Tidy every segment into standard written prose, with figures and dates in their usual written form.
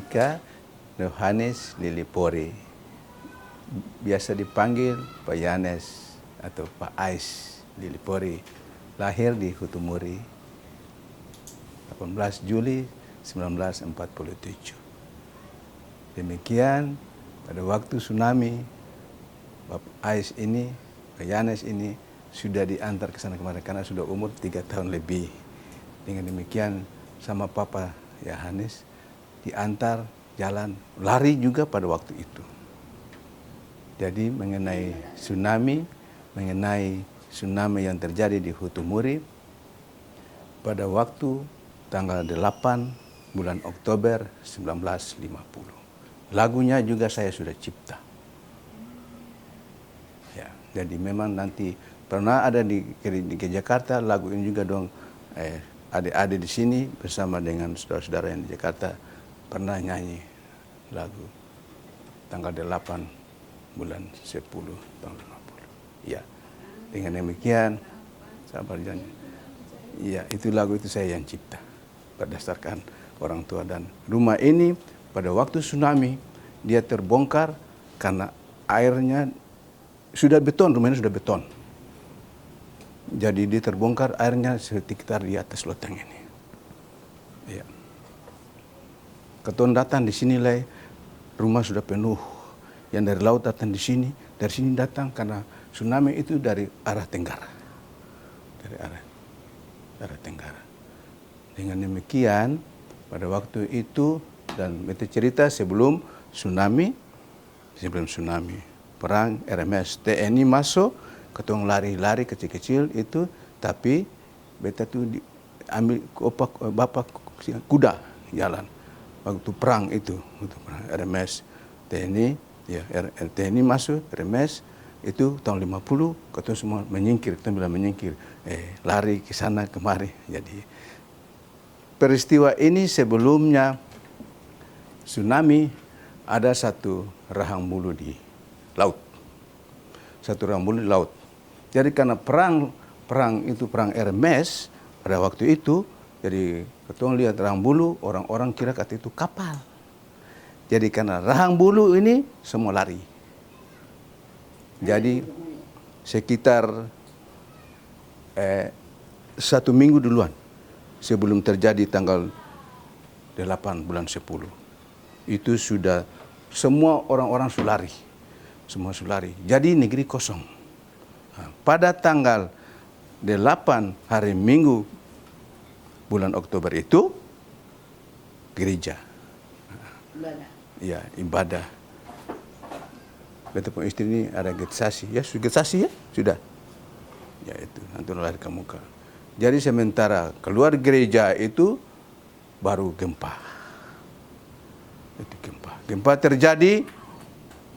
Ika Yohanes Lilipori, biasa dipanggil Pak Yanes atau Pak Ais Lilipori, lahir di Hutumuri 18 Juli 1947. Demikian pada waktu tsunami, Bapak Ais ini, Pak Yanes ini sudah diantar ke sana kemarin karena sudah umur 3 tahun lebih. Dengan demikian sama Papa Yohanes diantar jalan, lari juga pada waktu itu. Jadi mengenai tsunami yang terjadi di Hutumuri pada waktu tanggal 8 bulan Oktober 1950. Lagunya juga saya sudah cipta. Ya, jadi memang nanti pernah ada di Jakarta, lagu ini juga dong adik-adik di sini bersama dengan saudara-saudara yang di Jakarta pernah nyanyi lagu tanggal 8 bulan 10 tahun 50. Ya, dengan demikian sabar janji. Ya, itu lagu itu saya yang cipta berdasarkan orang tua, dan rumah ini pada waktu tsunami dia terbongkar karena airnya sudah beton, rumah ini sudah beton. Jadi dia terbongkar, airnya sekitar di atas loteng ini. Ya. Keton datang di sini lah, rumah sudah penuh. Yang dari laut datang di sini, dari sini datang karena tsunami itu dari arah tenggara. Dari arah tenggara. Dengan demikian, pada waktu itu, dan itu cerita sebelum tsunami, perang RMS, TNI masuk, ketong lari-lari kecil-kecil itu, tapi beta tuh ambil bapak kuda jalan. Waktu perang itu, perang RMS, TNI, ya TNI masuk, RMS, itu tahun 50, ketong semua menyingkir, ketong bilang menyingkir, lari ke sana kemari. Jadi peristiwa ini sebelumnya tsunami ada satu rahang bulu di laut. Satu rahang bulu di laut. Jadi karena perang Hermes pada waktu itu, jadi ketong lihat rahang bulu, orang-orang kira kata itu kapal. Jadi karena rahang bulu ini semua lari. Jadi sekitar 1 minggu duluan sebelum terjadi tanggal 8 bulan 10. Itu sudah semua orang-orang sudah lari. Semua sudah lari. Jadi negeri kosong. Nah, pada tanggal 8 hari Minggu bulan Oktober itu gereja. Ibadah. Ya, ibadah. Beta pun istri ini ada getsasi. Ya, getsasi ya? Sudah. Ya itu, nanti lari ke muka. Jadi sementara keluar gereja itu baru gempa. Itu gempa terjadi,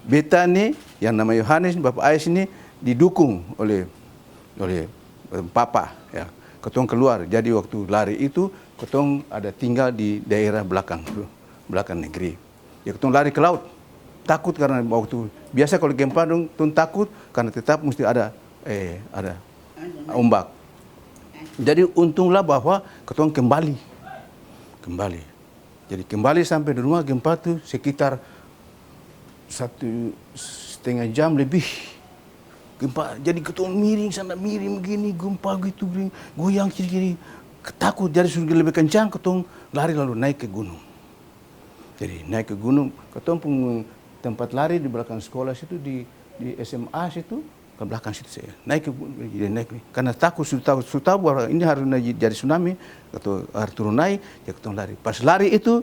beta nih yang nama Yohanes, Bapak Ais ini didukung oleh Papa, ya. Ketong keluar. Jadi waktu lari itu ketong ada tinggal di daerah belakang negeri. Ya ketong lari ke laut. Takut karena waktu biasa kalau gempa dong takut karena tetap mesti ada ombak. Jadi untunglah bahwa ketong kembali. Jadi kembali sampai di rumah gempa itu sekitar 1,5 jam lebih. Gempa, jadi ketong miring sana, miring begini, gempa gitu, goyang kiri-kiri. Takut, jadi sudah lebih kencang, ketong lari lalu naik ke gunung. Jadi naik ke gunung, ketong pun tempat lari di belakang sekolah situ, di SMA situ, ke belakang situ saya. Naik karena takut, sudah tahu bahwa ini harus jadi tsunami, atau harus turun naik, ya ketong lari. Pas lari itu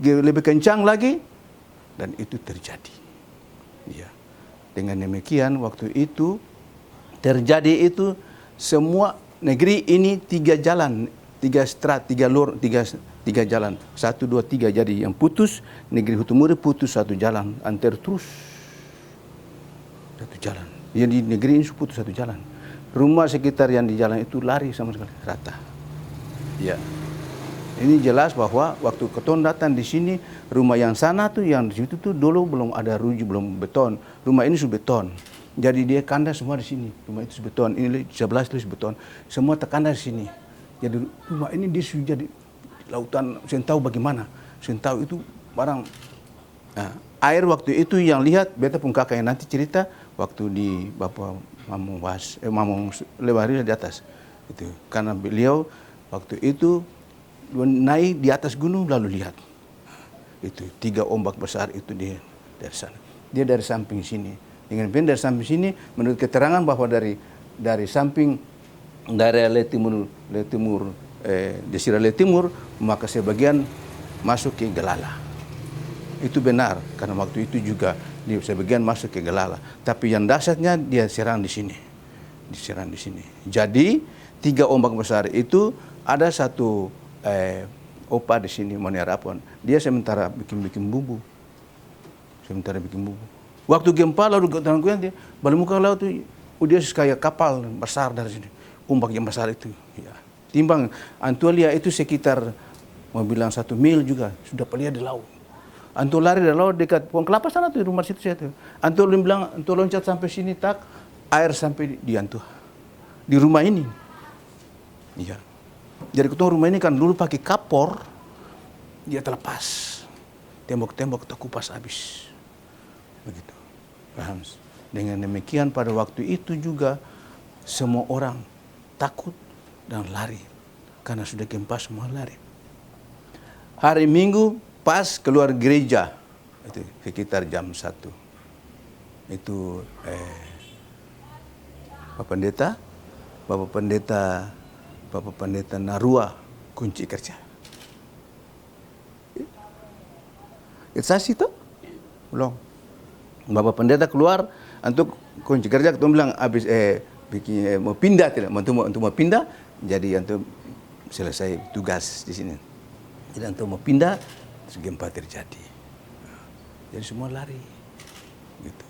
lebih kencang lagi, dan itu terjadi. Ya. Dengan demikian waktu itu terjadi itu semua negeri ini 3 jalan, 3 strat, 3 jalan, 1, 2, 3. Jadi yang putus negeri Hutumuri putus 1 jalan, antar terus 1 jalan. Jadi negeri ini putus 1 jalan. Rumah sekitar yang di jalan itu lari sama sekali rata. Ya. Ini jelas bahwa waktu ketong datang di sini, rumah yang sana tuh, yang di situ tuh dulu belum ada ruji, belum beton. Rumah ini sudah beton. Jadi dia kandas semua di sini. Rumah itu sudah beton. Ini 11 itu beton. Semua terkandas di sini. Jadi rumah ini dia sudah jadi lautan. Saya tahu bagaimana. Saya tahu itu barang. Nah, air waktu itu yang lihat, beta pun kakak yang nanti cerita waktu di Bapak Mamung Lewari di atas. Itu karena beliau waktu itu naik di atas gunung lalu lihat. Itu 3 ombak besar itu dia dari sana. Dia dari samping sini. Dengan dari samping sini menurut keterangan bahwa dari samping dari Desira Timur maka sebagian masuk ke Gelala. Itu benar karena waktu itu juga sebagian masuk ke Gelala. Tapi yang dahsyatnya dia serang di sini. Diserang di sini. Jadi 3 ombak besar itu ada satu opa di sini Moniarapon. Dia sementara bikin bubu. Waktu gempa lalu dia balik muka laut itu dia kayak kapal besar dari sini. Ombak yang besar itu. Ya. Timbang Antulia itu sekitar mau bilang 1 mil juga sudah pelihara di laut. Antu lari dari laut dekat Pohon Kelapa sana tuh rumah situ saya tuh. Antu bilang antu loncat sampai sini tak air sampai di antu di rumah ini. Iya. Jadi ketua rumah ini kan dulu pakai kapor dia terlepas. Tembok-tembok terkupas habis. Begitu. Paham? Dengan demikian pada waktu itu juga semua orang takut dan lari karena sudah gempa semua lari. Hari Minggu pas keluar gereja itu sekitar jam 1 itu Bapak Pendeta Narua kunci kerja. Itu itu belum. Bapak Pendeta keluar untuk kunci kerja ketemu bilang habis mau pindah tidak untuk mau pindah jadi untuk selesai tugas di sini. Jadi untuk mau pindah gempa terjadi. Jadi semua lari. Gitu.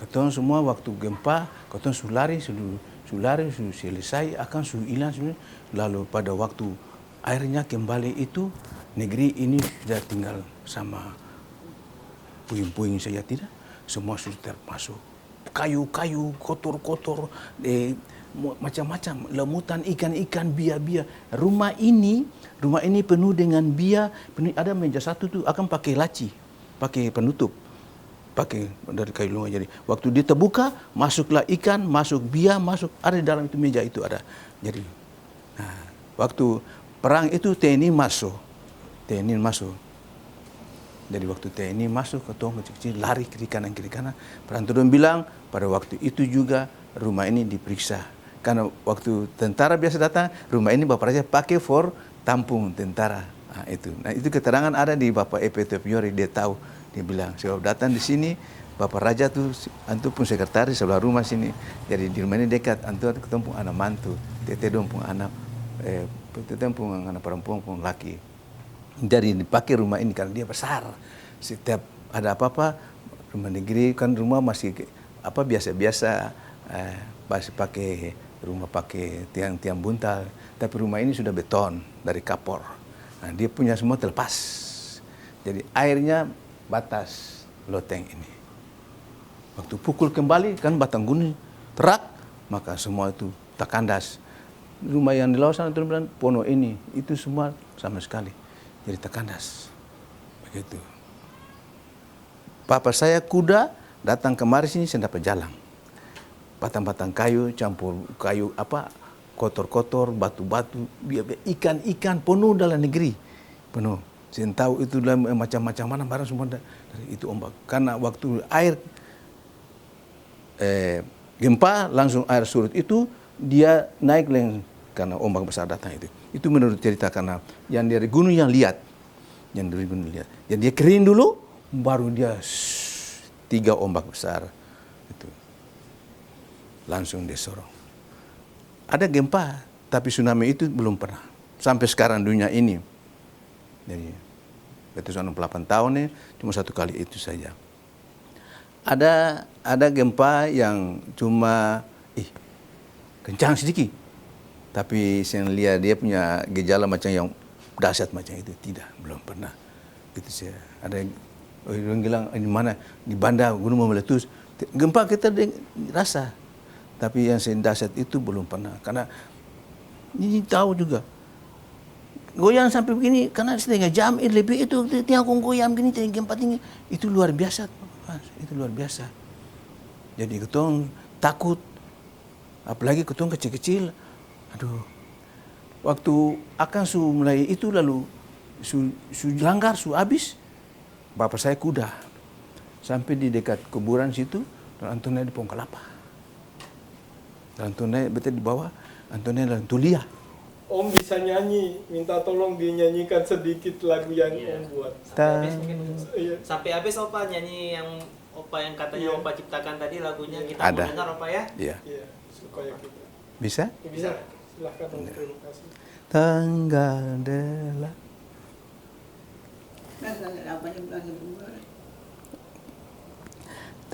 Ketong semua waktu gempa, ketong sudah lari, sudah selesai, akan sudah hilang. Lalu pada waktu airnya kembali itu, negeri ini sudah tinggal sama puing-puing saja tidak. Semua sudah termasuk. Kayu-kayu, kotor-kotor, macam-macam, lemutan ikan-ikan, bia-bia. Rumah ini penuh dengan bia, ada meja satu tuh akan pakai laci, pakai penutup, pakai dari kayu lumah. Jadi waktu dia terbuka, masuklah ikan, masuk bia, masuk ada di dalam itu meja itu ada. Jadi, nah, waktu perang itu TNI masuk. Jadi waktu TNI masuk, ketong kecil-kecil lari kiri kanan. Perantauan bilang pada waktu itu juga rumah ini diperiksa. Karena waktu tentara biasa datang, rumah ini Bapak Raja pakai for tampung tentara. Nah, itu keterangan ada di Bapak EP Tepiori, dia tahu. Dia bilang, sebab datang di sini, Bapak Raja tuh, antu pun sekretaris sebelah rumah sini. Jadi di rumah ini dekat, antu ketemu anak mantu, tete dong pun anak, tete pun anak perempuan pun laki. Jadi dipakai rumah ini karena dia besar. Setiap ada apa-apa, rumah negeri kan rumah masih biasa-biasa, masih pakai rumah pakai tiang-tiang buntal. Tapi rumah ini sudah beton dari kapor. Nah, dia punya semua terlepas. Jadi airnya batas loteng ini. Waktu pukul kembali kan batang gunung terak, maka semua itu terkandas. Rumah yang di laut sana itu bilang Pono ini itu semua sama sekali jadi terkandas. Begitu. Papa saya kuda datang kemari sini saya dapat jalan. Batang-batang kayu campur kayu kotor-kotor, batu-batu, ikan-ikan penuh dalam negeri. Penuh. Saya tahu itu macam-macam mana barang semua dari itu ombak. Karena waktu air gempa langsung air surut itu dia naik karena ombak besar datang itu. Itu menurut cerita karena yang dari gunung yang lihat. Jadi dia kering dulu baru dia 3 ombak besar itu. Langsung disorong. Ada gempa, tapi tsunami itu belum pernah. Sampai sekarang dunia ini. Jadi, itu 68 tahun nih, cuma 1 kali itu saja. Ada gempa yang cuma kencang sedikit. Tapi saya lihat dia punya gejala macam yang dahsyat macam itu. Tidak, belum pernah. Gitu saya. Ada yang bilang, di mana? Di Banda, gunung meletus. Gempa kita rasa. Tapi yang dahsyat itu belum pernah. Karena ini tahu juga. goyang sampai begini karena setengah jam lebih itu tiang goyang begini gempa tinggi itu luar biasa, Mas. Itu luar biasa. Jadi ketong takut, apalagi ketong kecil-kecil. Aduh, waktu akan mulai itu lalu langgar habis, bapak saya kuda sampai di dekat kuburan situ, dan Antonia di pohon kelapa. Dan Antonia betul di bawah, Antonia dan Tulia. Om bisa nyanyi, minta tolong dinyanyikan sedikit lagu yang Om buat. Sampai habis Opa nyanyi yang Opa yang katanya Opa ciptakan tadi lagunya kita Ada. mau dengar Opa ya? Iya. Iya, supaya kita. Bisa? Bisa, silahkan Om, terima kasih. Tanggal delapan.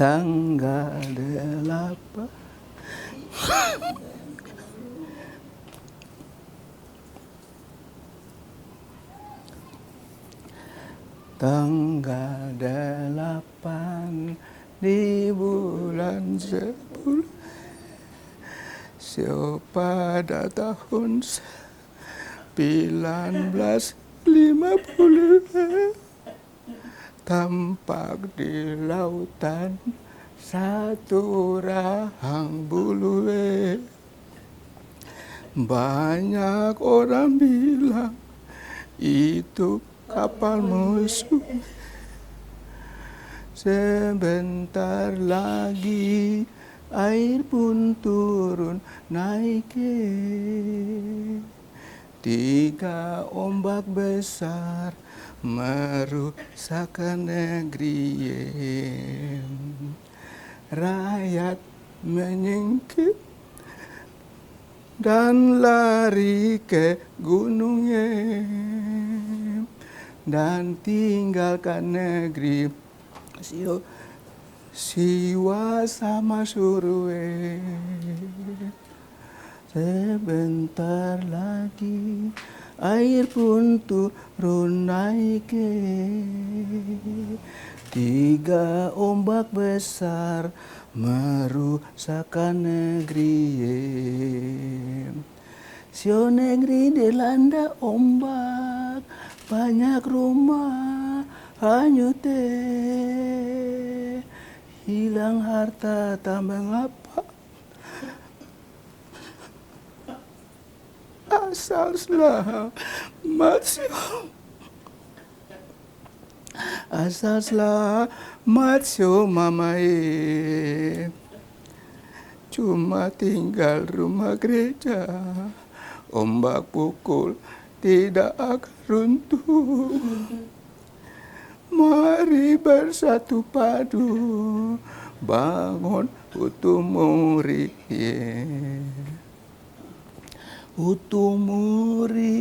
Tanggal 8. Tanggal 8 di bulan 10 pada tahun 1950 tampak di lautan satu rahang buluwe. Banyak orang bilang itu kapal musuh. Sebentar lagi air pun turun naik. 3 ombak besar merusakkan negeri. Rakyat menyingkir dan lari ke gunungnya dan tinggalkan negeri siwa sama surwe. Sebentar lagi air pun turun naik. 3 ombak besar merusakkan negeri. Sio negeri dilanda ombak, banyak rumah hanyut. Hilang harta tambah apa? Asal selamat asal selamat mamae. Cuma tinggal rumah gereja, ombak pukul tidak akan runtuh. Mari bersatu padu bangun Utumuri. Utumuri